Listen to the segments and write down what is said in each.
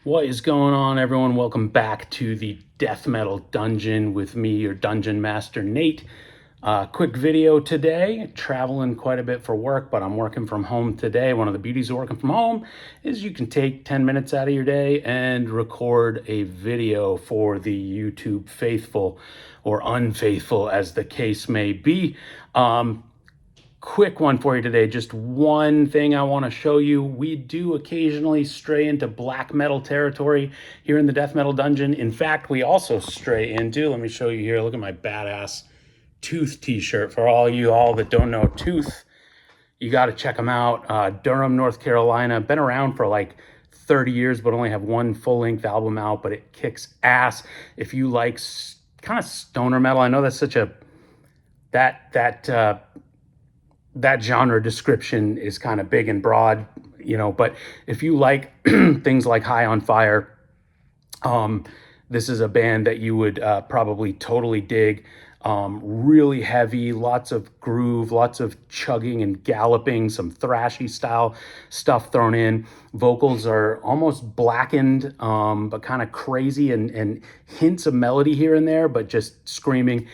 What is going on, everyone? Welcome back to the Death Metal Dungeon with me, your Dungeon Master, Nate. Quick video today. Traveling quite a bit for work, but I'm working from home today. One of the beauties of working from home is you can take 10 minutes out of your day and record a video for the YouTube faithful or unfaithful, as the case may be. Quick one for you today. Just one thing I want to show you. We do occasionally stray into black metal territory here in the Death Metal Dungeon. In fact, we also stray into, let me show you here. Look at my badass Tooth t-shirt. For all you all that don't know Tooth, you got to check them out. Durham, North Carolina. Been around for like 30 years, but only have one full-length album out, but it kicks ass. If you like kind of stoner metal, I know that's such a that genre description is kind of big and broad, but if you like things like High on Fire, this is a band that you would probably totally dig. Really heavy, lots of groove, lots of chugging and galloping, some thrashy style stuff thrown in. Vocals are almost blackened, but kind of crazy, and hints of melody here and there, but just screaming.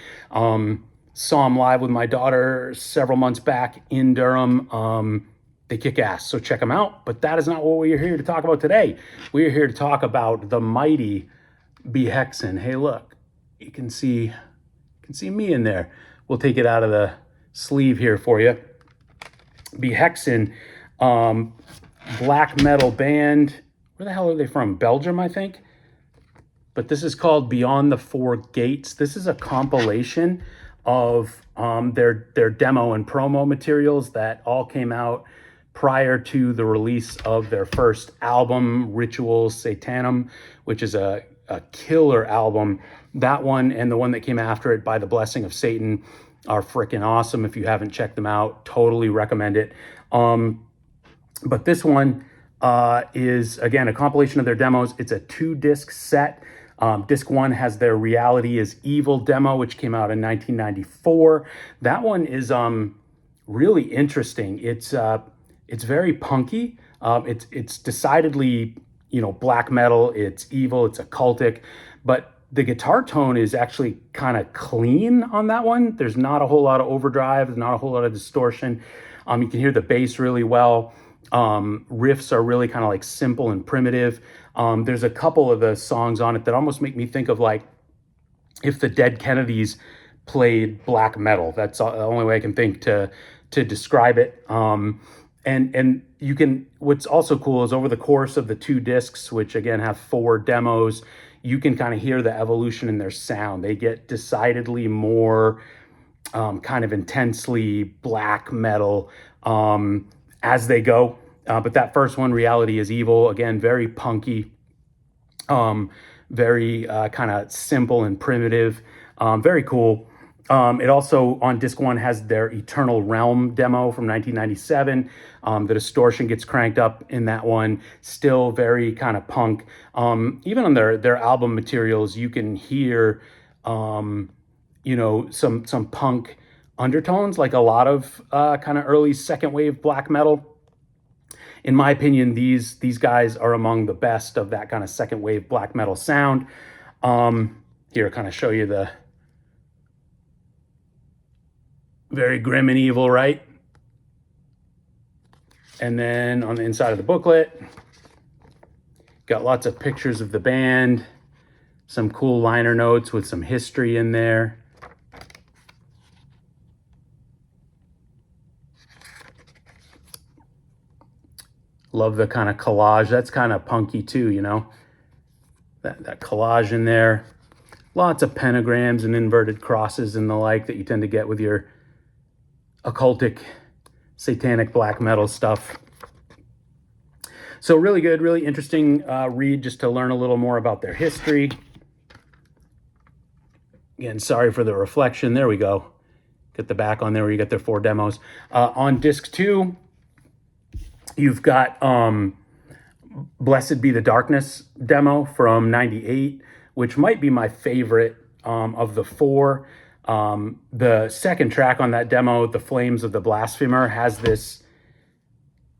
Saw them live with my daughter several months back in Durham. They kick ass, so check them out. But that is not what we're here to talk about today. We are here to talk about the mighty BEHEXEN. Hey, look, you can see me in there. We'll take it out of the sleeve here for you. BEHEXEN, black metal band. Where the hell are they from? Belgium, I think. But this is called Beyond the Four Gates. This is a compilation of their demo and promo materials that all came out prior to the release of their first album, Ritual Satanum, which is a killer album. That one and the one that came after it, By the Blessing of Satan, are freaking awesome. If you haven't checked them out, totally recommend it. But this one is, again, a compilation of their demos. It's a 2-disc set. Disc 1 has their Reality is Evil demo, which came out in 1994. That one is really interesting. It's very punky. It's decidedly, black metal. It's evil. It's occultic, but the guitar tone is actually kind of clean on that one. There's not a whole lot of overdrive. There's not a whole lot of distortion. You can hear the bass really well. Riffs are really kind of like simple and primitive. There's a couple of the songs on it that almost make me think of like if the Dead Kennedys played black metal. That's the only way I can think to describe it. And you can, what's also cool is over the course of the 2 discs, which again have 4 demos, you can kind of hear the evolution in their sound. They get decidedly more kind of intensely black metal as they go. But that first one, Reality is Evil, again, very punky, very kind of simple and primitive, very cool. It also, on disc 1, has their Eternal Realm demo from 1997. The distortion gets cranked up in that one. Still very kind of punk. Even on their album materials, you can hear, some punk undertones, like a lot of kind of early second wave black metal. In my opinion, these guys are among the best of that kind of second wave black metal sound. Here, kind of show you the very grim and evil, right? And then on the inside of the booklet, got lots of pictures of the band, some cool liner notes with some history in there. Love the kind of collage. That's kind of punky too, that collage in there. Lots of pentagrams and inverted crosses and the like that you tend to get with your occultic, satanic black metal stuff. So really good, really interesting read just to learn a little more about their history. Again, sorry for the reflection. There we go. Get the back on there where you get their 4 demos. On disc 2, you've got Blessed Be the Darkness demo from 98, which might be my favorite of the 4. The second track on that demo, The Flames of the Blasphemer, has this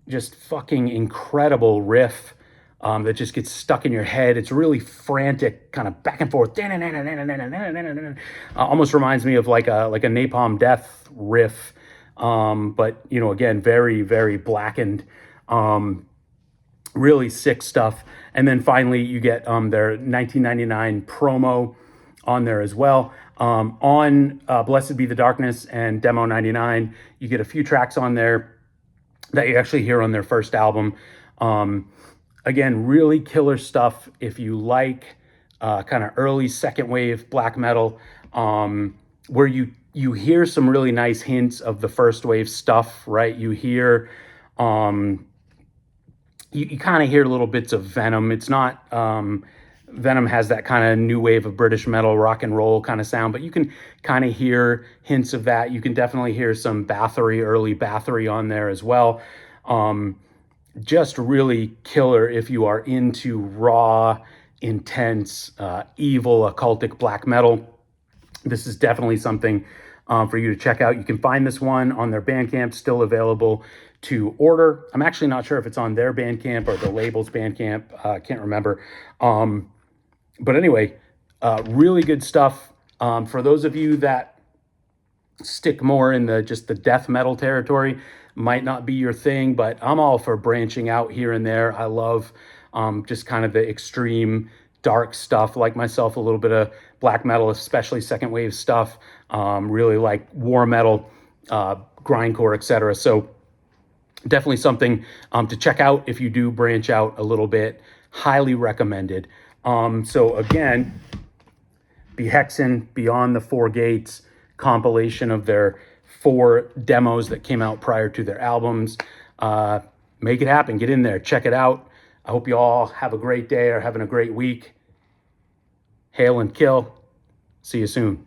just fucking incredible riff that just gets stuck in your head. It's really frantic, kind of back and forth. Almost reminds me of like a Napalm Death riff, but you know, again, very very blackened. Really sick stuff. And then finally, you get their 1999 promo on there as well. On Blessed Be the Darkness and Demo 99, you get a few tracks on there that you actually hear on their first album. Again, really killer stuff if you like kind of early second wave black metal, where you hear some really nice hints of the first wave stuff, right? You hear you kind of hear little bits of Venom. It's not Venom has that kind of new wave of British metal, rock and roll kind of sound, but you can kind of hear hints of that. You can definitely hear some Bathory, early Bathory on there as well. Just really killer if you are into raw, intense, evil, occultic black metal. This is definitely something for you to check out. You can find this one on their Bandcamp, still available to order. I'm actually not sure if it's on their Bandcamp or the label's Bandcamp. I can't remember. But anyway, really good stuff. For those of you that stick more in the just the death metal territory, might not be your thing, but I'm all for branching out here and there. I love just kind of the extreme dark stuff, like myself, a little bit of black metal, especially second wave stuff, really like war metal, grindcore, etc. So definitely something to check out if you do branch out a little bit. Highly recommended. So again, BEHEXEN, Beyond the Four Gates, compilation of their 4 demos that came out prior to their albums. Make it happen. Get in there. Check it out. I hope you all have a great day or having a great week. Hail and kill. See you soon.